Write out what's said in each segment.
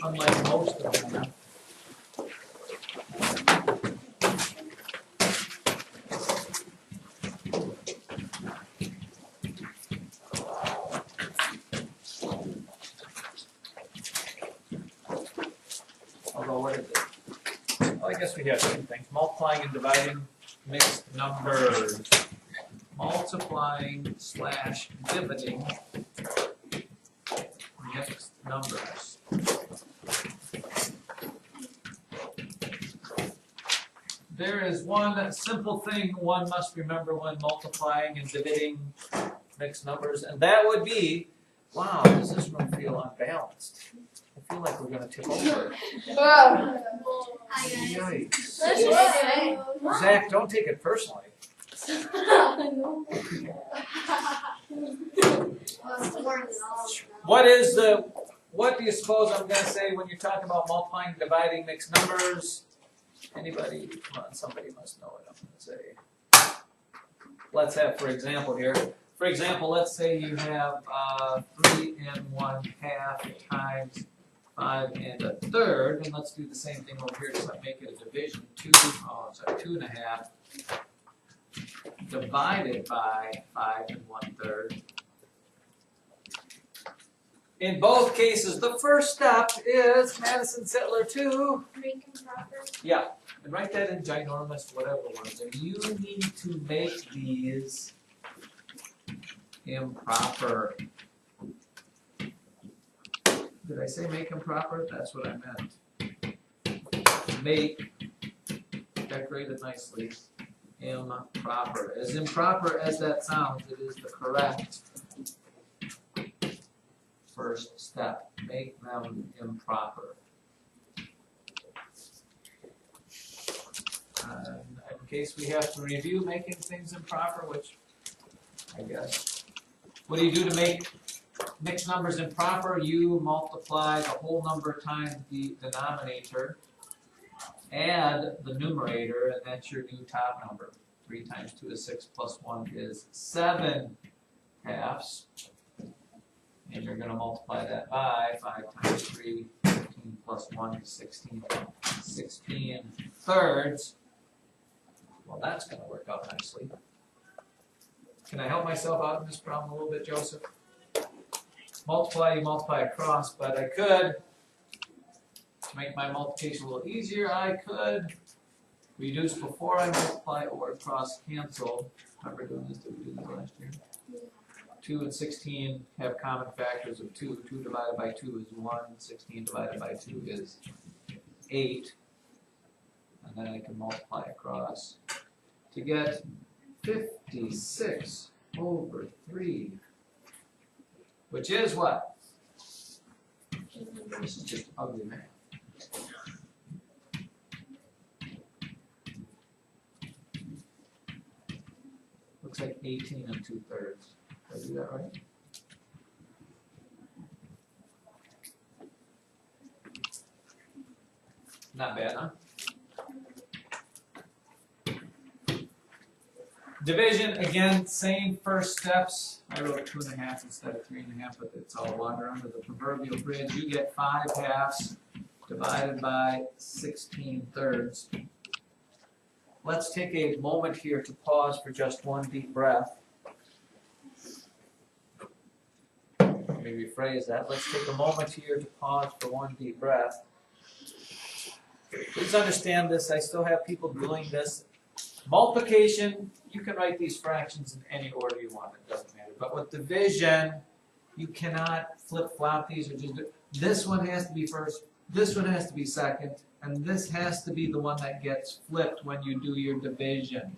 unlike most of them. Although, what is it? Well, I guess we have two things. Multiplying and dividing mixed numbers. Multiplying / dividing mixed numbers. There is one simple thing one must remember when multiplying and dividing mixed numbers, and that would be, wow, does this room feel unbalanced? I feel like we're going to tip over. Yikes. Zach, don't take it personally. What do you suppose I'm going to say when you're talking about multiplying and dividing mixed numbers? Anybody? Come on, somebody must know what I'm going to say. Let's have, for example here. For example, let's say you have 3 1/2 times 5 1/3, and let's do the same thing over here. So make it a division. 2 1/2 divided by 5 1/3. In both cases, the first step is Madison Settler 2. Make improper. Yeah, and write that in ginormous whatever words. And you need to make these improper. Did I say make improper? That's what I meant. Make, decorated nicely, improper. As improper as that sounds, it is the correct first step. Make them improper. In case we have to review making things improper, which I guess. What do you do to make mixed numbers improper? You multiply the whole number times the denominator, add the numerator, and that's your new top number. 3 times 2 is 6 plus 1 is 7 halves. And you're going to multiply that by 5 times 3, 15 plus 1 is 16. 16 thirds. Well, that's going to work out nicely. Can I help myself out in this problem a little bit, Joseph? Multiply, you multiply across, but I could, to make my multiplication a little easier, I could reduce before I multiply or cross cancel. Remember doing this? Did we do this last year? 2 and 16 have common factors of 2. 2 divided by 2 is 1. 16 divided by 2 is 8. And then I can multiply across to get 56 over 3. Which is what? This is just ugly math. Looks like 18 and 2/3. Did I do that right? Not bad, huh? Division, again, same first steps. I wrote 2 1/2 instead of 3 1/2, but it's all water under the proverbial bridge. You get 5 halves divided by 16 thirds. Let's take a moment here to pause for just one deep breath. Let me rephrase that. Let's take a moment here to pause for one deep breath. Please understand this. I still have people doing this. Multiplication, you can write these fractions in any order you want. It doesn't matter. But with division, you cannot flip-flop these. Or just this one has to be first, this one has to be second, and this has to be the one that gets flipped when you do your division.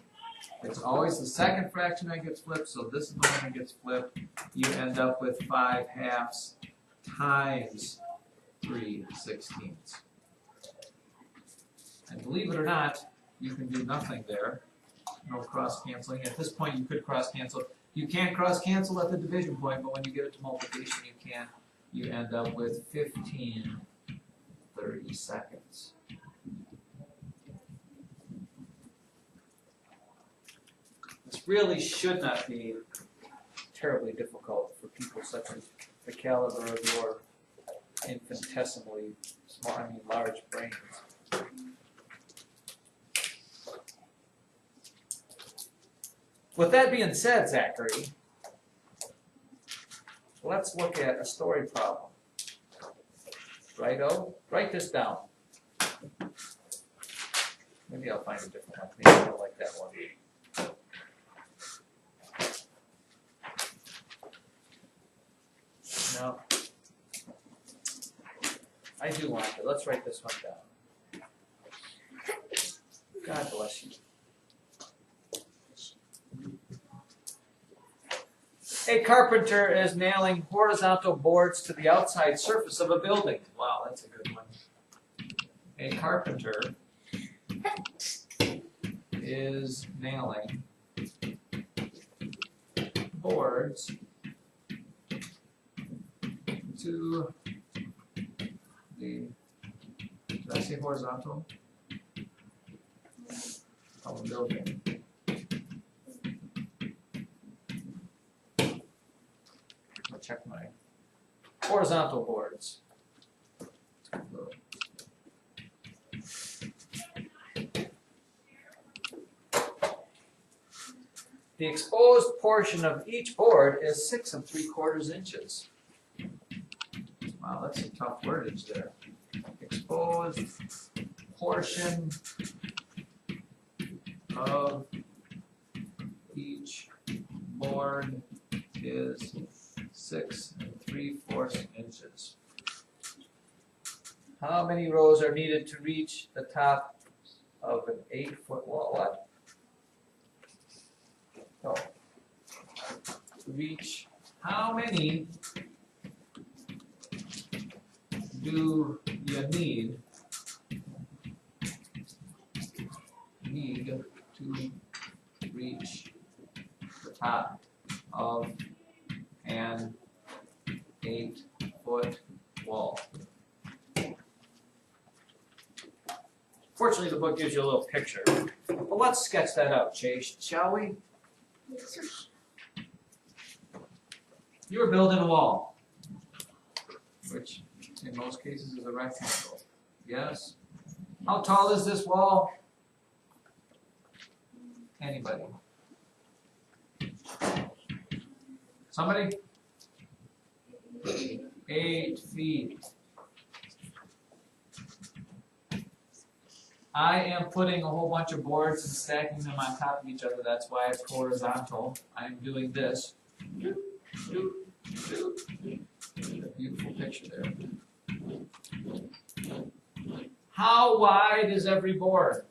It's always the second fraction that gets flipped, so this is the one that gets flipped. You end up with 5 halves times 3/16. And believe it or not, you can do nothing there. No cross-canceling. At this point, you could cross-cancel. You can't cross-cancel at the division point, but when you get it to multiplication, you can. You end up with 15 30-seconds. This really should not be terribly difficult for people such as the caliber of your infinitesimally small, I mean large brains. With that being said, Zachary, let's look at a story problem. Righto? Write this down. Maybe I'll find a different one. Maybe I don't like that one. No. I do want it. Let's write this one down. God bless you. A carpenter is nailing horizontal boards to the outside surface of a building. Wow, that's a good one. A carpenter is nailing boards to the, did I say horizontal? Of a building. I'll check my horizontal boards. The exposed portion of each board is 6 3/4 inches. Wow, that's some tough wordage there. Exposed portion of each board is 6 3/4 inches. How many rows are needed to reach the top of an 8-foot wall? What? Oh. To reach, how many do you need to reach the top of an 8-foot wall? Fortunately, the book gives you a little picture. But let's sketch that out, Chase, shall we? You were building a wall, which in most cases is a rectangle. Yes? How tall is this wall? Anybody? Somebody? 8 feet. I am putting a whole bunch of boards and stacking them on top of each other. That's why it's horizontal. I'm doing this. A beautiful picture there. How wide is every board?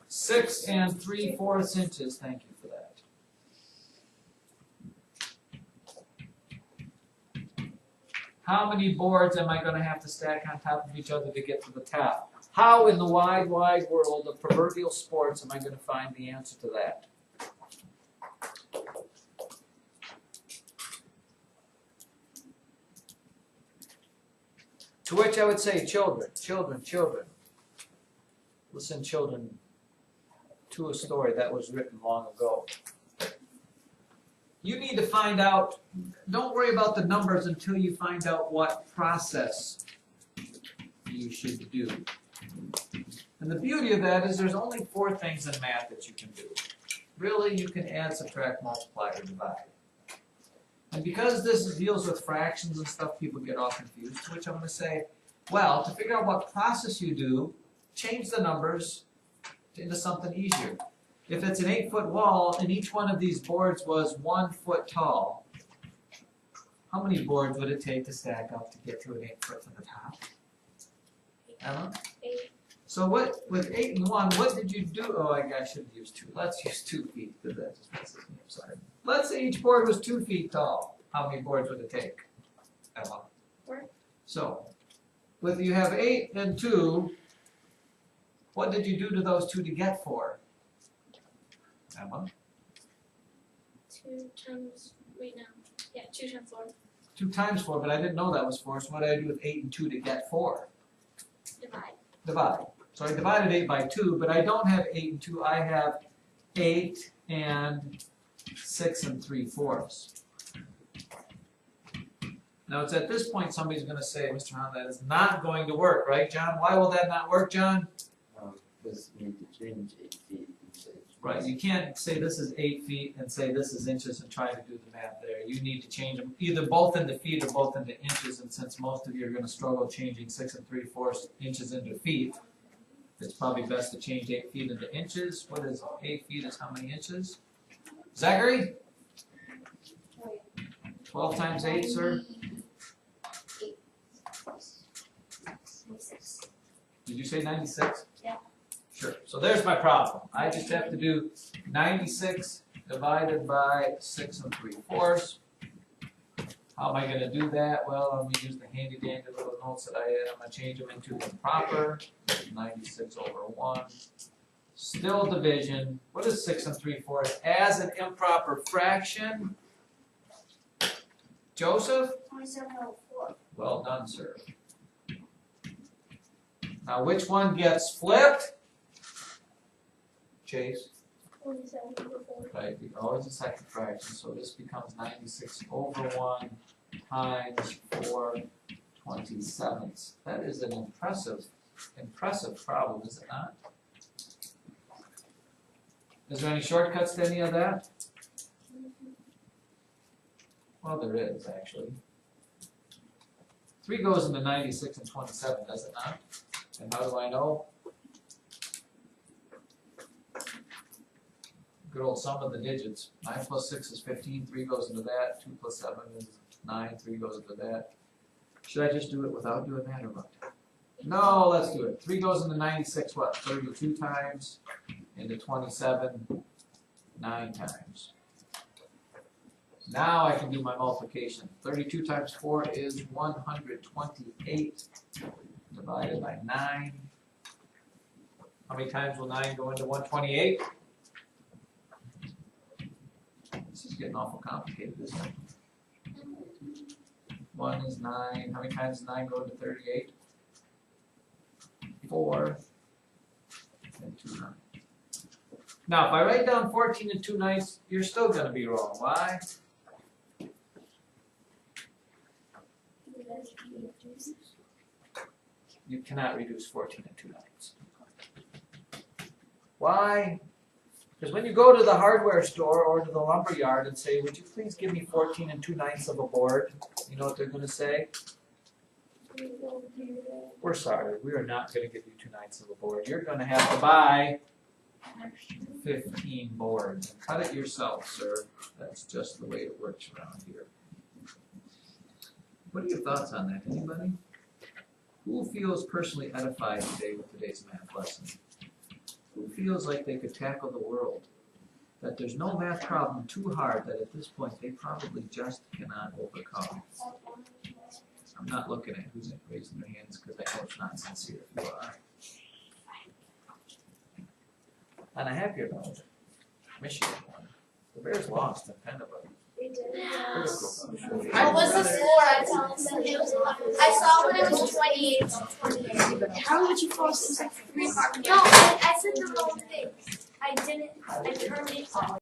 6 3/4 inches. Thank you for that. How many boards am I going to have to stack on top of each other to get to the top? How in the wide, wide world of proverbial sports am I going to find the answer to that? To which I would say, children. Listen, children, to a story that was written long ago. You need to find out, don't worry about the numbers until you find out what process you should do. And the beauty of that is there's only 4 things in math that you can do. Really, you can add, subtract, multiply, or divide. And because this deals with fractions and stuff, people get all confused, to which I'm going to say, well, to figure out what process you do, change the numbers into something easier. If it's an 8-foot wall and each one of these boards was 1 foot tall, how many boards would it take to stack up to get to an 8 foot from the top? Emma? 8. So what, with 8 and 1, what did you do? Oh, I should have used 2. Let's use 2 feet because that just messes me up. Sorry. Let's say each board was 2 feet tall. How many boards would it take? Emma? 4. So, with you have 8 and 2, what did you do to those 2 to get 4? Emma? 2 times, wait no, yeah, 2 times 4. 2 times 4, but I didn't know that was 4, so what did I do with 8 and 2 to get 4? Divide. So I divided 8 by 2, but I don't have 8 and 2, I have 8 and 6 3/4. Now it's at this point somebody's gonna say, Mr. Hahn, that is not going to work, right, John? Why will that not work, John? Because you need to change 8 feet. Right, you can't say this is 8 feet and say this is inches and try to do the math there. You need to change them either both into feet or both into inches, and since most of you are gonna struggle changing 6 3/4 inches into feet, it's probably best to change 8 feet into inches. What is 8 feet is how many inches? Zachary? 12 times 8, sir? Did you say 96? Yeah. Sure. So there's my problem. I just have to do 96 divided by 6 3/4. How am I going to do that? Well, I'm going to use the handy dandy little notes that I had. I'm going to change them into improper. 96 over 1. Still division. What is 6 3/4? As an improper fraction. Joseph? 27/4. Well done, sir. Now, which one gets flipped? Chase? 27/4. Right, always a second fraction, so this becomes 96 over 1 times 4/27. That is an impressive problem, is it not? Is there any shortcuts to any of that? Well, there is, actually. 3 goes into 96 and 27, does it not? And how do I know? Good old sum of the digits. 9 plus 6 is 15, 3 goes into that, 2 plus 7 is 9, 3 goes into that. Should I just do it without doing that or what? No, let's do it. 3 goes into 96, what? 32 times into 27, 9 times. Now I can do my multiplication. 32 times 4 is 128 divided by 9. How many times will 9 go into 128? This is getting awful complicated, isn't it? 1 is 9. How many times does 9 go into 38? 4 and 2 9. Now, if I write down 14 and 2 9, you're still going to be wrong. Why? You cannot reduce 14 and 2 9. Why? Because when you go to the hardware store or to the lumber yard and say, would you please give me 14 and 2 9 of a board? You know what they're going to say? We're sorry, we are not going to give you 2 9 of a board. You're going to have to buy 15 boards. And cut it yourself, sir. That's just the way it works around here. What are your thoughts on that? Anybody? Who feels personally edified today with today's math lesson? Who feels like they could tackle the world? That there's no math problem too hard that at this point they probably just cannot overcome. I'm not looking at who's raising their hands because I know it's not sincere if you are. On a happier note, Michigan won. The Bears lost in kind of a What was the score? I saw when it was 28-28. How would you fall? It was like 3 o'clock. No, I said the wrong thing. I turned it off.